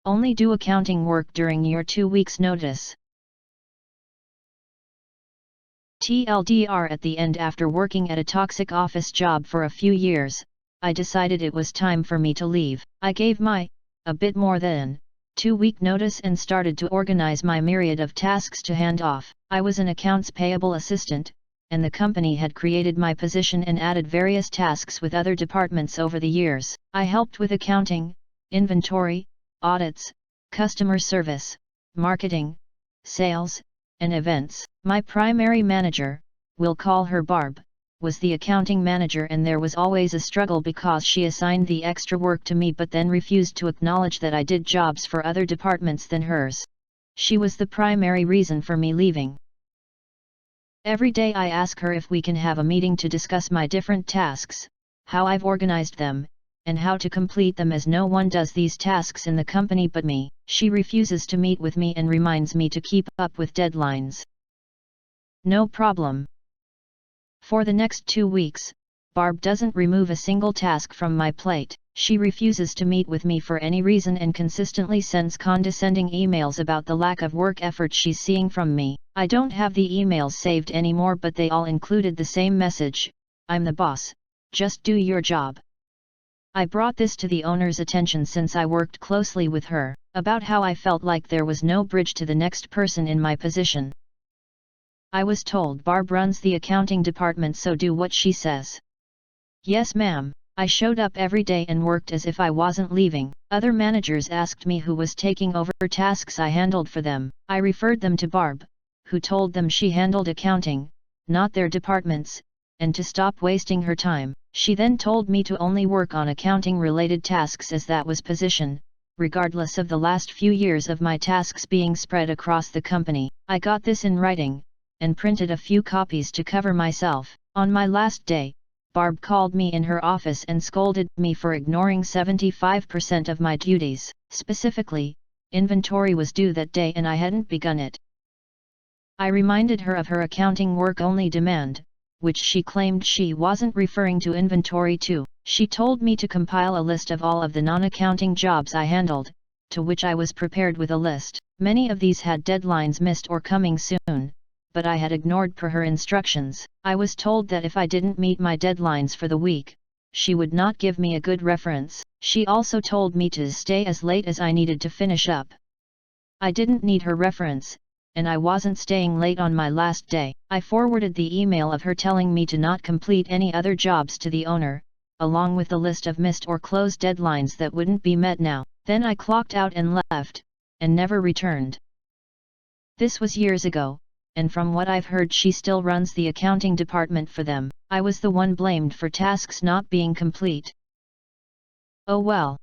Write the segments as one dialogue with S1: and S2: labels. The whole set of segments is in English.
S1: Only do accounting work during your 2 weeks notice. TLDR, at the end, after working at a toxic office job for a few years, I decided it was time for me to leave. I gave a bit more than 2-week notice and started to organize my myriad of tasks to hand off. I was an accounts payable assistant, and the company had created my position and added various tasks with other departments over the years. I helped with accounting, inventory, audits, customer service, marketing, sales, and events. My primary manager, we'll call her Barb, was the accounting manager, and there was always a struggle because she assigned the extra work to me but then refused to acknowledge that I did jobs for other departments than hers. She was the primary reason for me leaving. Every day I ask her if we can have a meeting to discuss my different tasks, how I've organized them, and how to complete them, as no one does these tasks in the company but me. She refuses to meet with me and reminds me to keep up with deadlines. No problem. For the next 2 weeks, Barb doesn't remove a single task from my plate. She refuses to meet with me for any reason and consistently sends condescending emails about the lack of work effort she's seeing from me. I don't have the emails saved anymore, but they all included the same message: "I'm the boss, just do your job." I brought this to the owner's attention, since I worked closely with her, about how I felt like there was no bridge to the next person in my position. I was told Barb runs the accounting department, so do what she says. Yes, ma'am. I showed up every day and worked as if I wasn't leaving. Other managers asked me who was taking over tasks I handled for them. I referred them to Barb, who told them she handled accounting, not their departments, and to stop wasting her time. She then told me to only work on accounting-related tasks, as that was position, regardless of the last few years of my tasks being spread across the company. I got this in writing, and printed a few copies to cover myself. On my last day, Barb called me in her office and scolded me for ignoring 75% of my duties. Specifically, inventory was due that day and I hadn't begun it. I reminded her of her accounting work only demand, which she claimed she wasn't referring to inventory too. She told me to compile a list of all of the non-accounting jobs I handled, to which I was prepared with a list. Many of these had deadlines missed or coming soon, but I had ignored per her instructions. I was told that if I didn't meet my deadlines for the week, she would not give me a good reference. She also told me to stay as late as I needed to finish up. I didn't need her reference, and I wasn't staying late on my last day. I forwarded the email of her telling me to not complete any other jobs to the owner, along with the list of missed or closed deadlines that wouldn't be met now. Then I clocked out and left, and never returned. This was years ago, and from what I've heard, she still runs the accounting department for them. I was the one blamed for tasks not being complete. Oh well.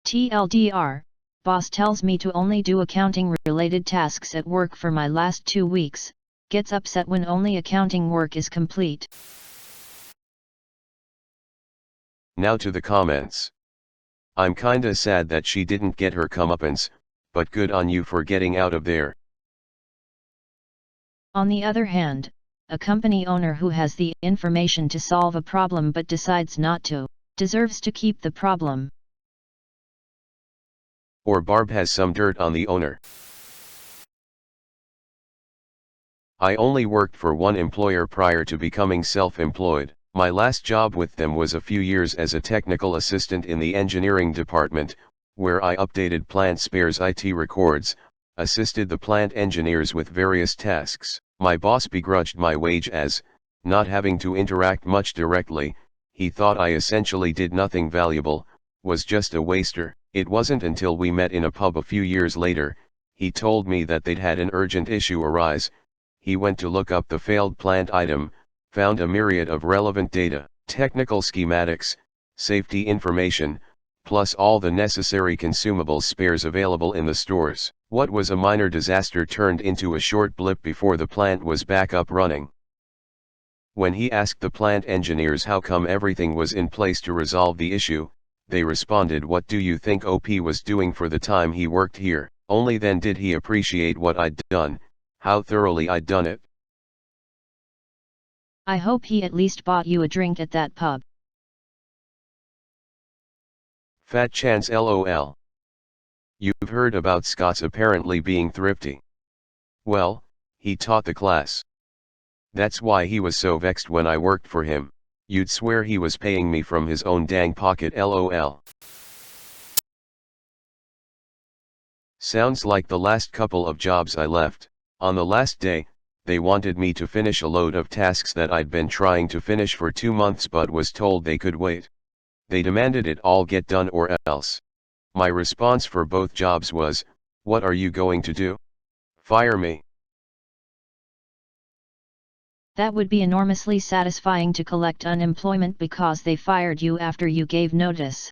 S1: TLDR, boss tells me to only do accounting-related tasks at work for my last 2 weeks, gets upset when only accounting work is complete.
S2: Now to the comments. I'm kinda sad that she didn't get her comeuppance, but good on you for getting out of there.
S1: On the other hand, a company owner who has the information to solve a problem but decides not to, deserves to keep the problem.
S2: Or Barb has some dirt on the owner. I only worked for one employer prior to becoming self-employed. My last job with them was a few years as a technical assistant in the engineering department, where I updated plant spares IT records, assisted the plant engineers with various tasks. My boss begrudged my wage as, not having to interact much directly, he thought I essentially did nothing valuable, was just a waster. It wasn't until we met in a pub a few years later, he told me that they'd had an urgent issue arise. He went to look up the failed plant item, found a myriad of relevant data, technical schematics, safety information, plus all the necessary consumables spares available in the stores. What was a minor disaster turned into a short blip before the plant was back up running. When he asked the plant engineers how come everything was in place to resolve the issue, they responded, "What do you think OP was doing for the time he worked here?" Only then did he appreciate what I'd done, how thoroughly I'd done it.
S1: I hope he at least bought you a drink at that pub.
S2: Fat chance, LOL. You've heard about Scott's apparently being thrifty. Well, he taught the class. That's why he was so vexed when I worked for him. You'd swear he was paying me from his own dang pocket, lol. Sounds like the last couple of jobs I left. On the last day, they wanted me to finish a load of tasks that I'd been trying to finish for 2 months but was told they could wait. They demanded it all get done or else. My response for both jobs was, "What are you going to do? Fire me?"
S1: That would be enormously satisfying to collect unemployment because they fired you after you gave notice.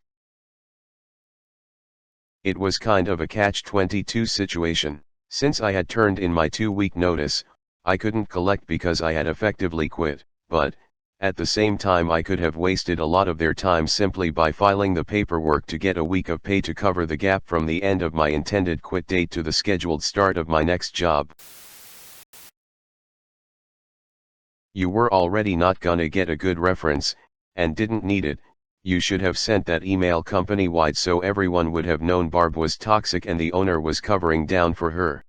S2: It was kind of a catch-22 situation. Since I had turned in my 2-week notice, I couldn't collect because I had effectively quit, but, at the same time I could have wasted a lot of their time simply by filing the paperwork to get a week of pay to cover the gap from the end of my intended quit date to the scheduled start of my next job. You were already not gonna get a good reference, and didn't need it. You should have sent that email company-wide so everyone would have known Barb was toxic and the owner was covering down for her.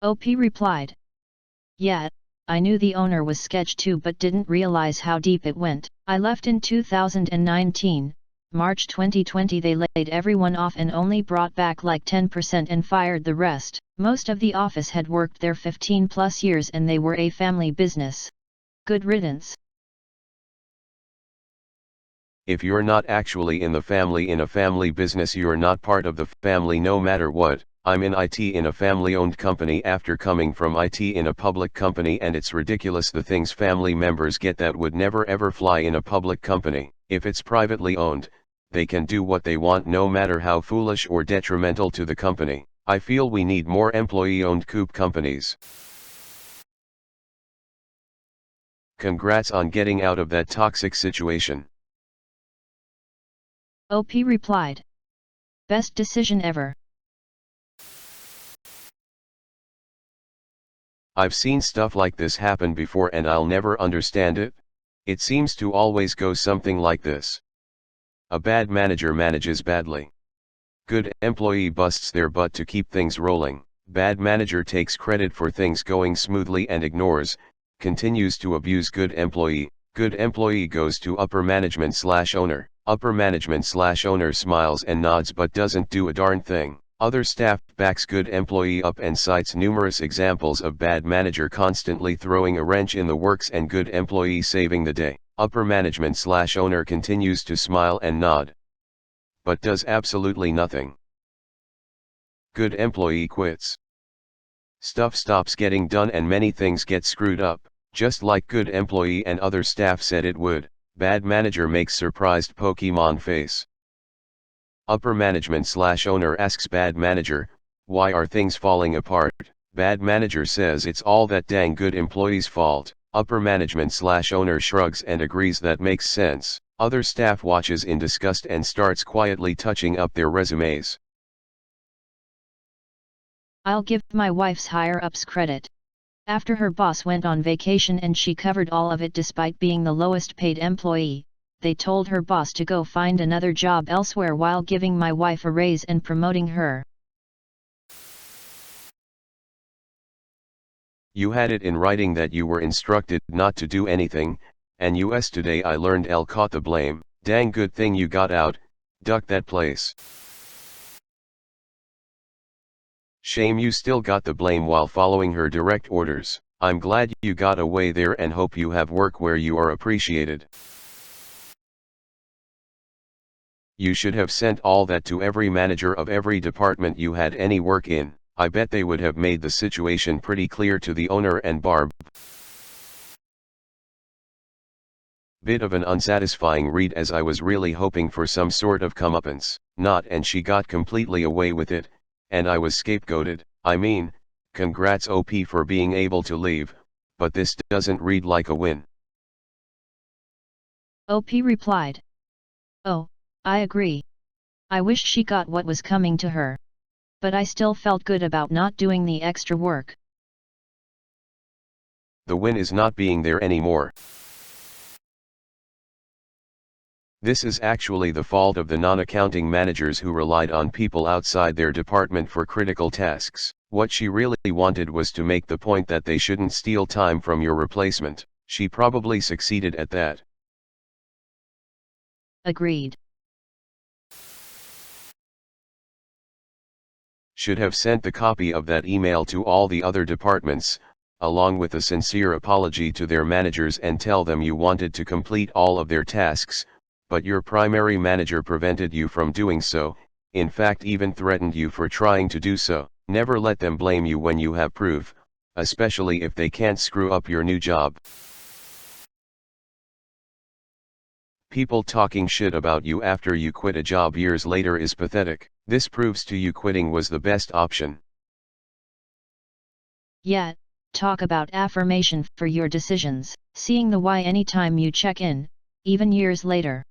S1: OP replied. Yeah, I knew the owner was sketch too but didn't realize how deep it went. I left in 2019, March 2020 they laid everyone off and only brought back like 10% and fired the rest. Most of the office had worked there 15 plus years and they were a family business. Good riddance.
S2: If you're not actually in a family business, you're not part of the family no matter what. I'm in IT in a family-owned company after coming from IT in a public company, and it's ridiculous the things family members get that would never ever fly in a public company. If it's privately owned, they can do what they want no matter how foolish or detrimental to the company. I feel we need more employee-owned coup companies. Congrats on getting out of that toxic situation.
S1: OP replied. Best decision ever.
S2: I've seen stuff like this happen before and I'll never understand it. It seems to always go something like this. A bad manager manages badly. Good employee busts their butt to keep things rolling. Bad manager takes credit for things going smoothly and continues to abuse good employee. Good employee goes to upper management/owner. Upper management/owner smiles and nods but doesn't do a darn thing. Other staff backs good employee up and cites numerous examples of bad manager constantly throwing a wrench in the works and good employee saving the day. Upper management/owner continues to smile and nod, but does absolutely nothing. Good employee quits. Stuff stops getting done and many things get screwed up, just like good employee and other staff said it would. Bad manager makes surprised Pokemon face. Upper management/owner asks bad manager, "Why are things falling apart?" Bad manager says it's all that dang good employee's fault. Upper management/owner shrugs and agrees that makes sense. Other staff watches in disgust and starts quietly touching up their resumes.
S1: I'll give my wife's higher-ups credit. After her boss went on vacation and she covered all of it despite being the lowest paid employee, they told her boss to go find another job elsewhere while giving my wife a raise and promoting her.
S2: You had it in writing that you were instructed not to do anything, and US Today I learned L caught the blame. Dang good thing you got out, duck that place. Shame you still got the blame while following her direct orders. I'm glad you got away there and hope you have work where you are appreciated. You should have sent all that to every manager of every department you had any work in. I bet they would have made the situation pretty clear to the owner and Barb. Bit of an unsatisfying read as I was really hoping for some sort of comeuppance. Not, and she got completely away with it, and I was scapegoated. I mean, congrats OP for being able to leave, but this doesn't read like a win.
S1: OP replied. Oh, I agree. I wish she got what was coming to her. But I still felt good about not doing the extra work.
S2: The win is not being there anymore. This is actually the fault of the non-accounting managers who relied on people outside their department for critical tasks. What she really wanted was to make the point that they shouldn't steal time from your replacement. She probably succeeded at that.
S1: Agreed.
S2: Should have sent the copy of that email to all the other departments, along with a sincere apology to their managers, and tell them you wanted to complete all of their tasks, but your primary manager prevented you from doing so, in fact even threatened you for trying to do so. Never let them blame you when you have proof, especially if they can't screw up your new job. People talking shit about you after you quit a job years later is pathetic. This proves to you quitting was the best option.
S1: Yet, talk about affirmation for your decisions. Seeing the why anytime you check in, even years later.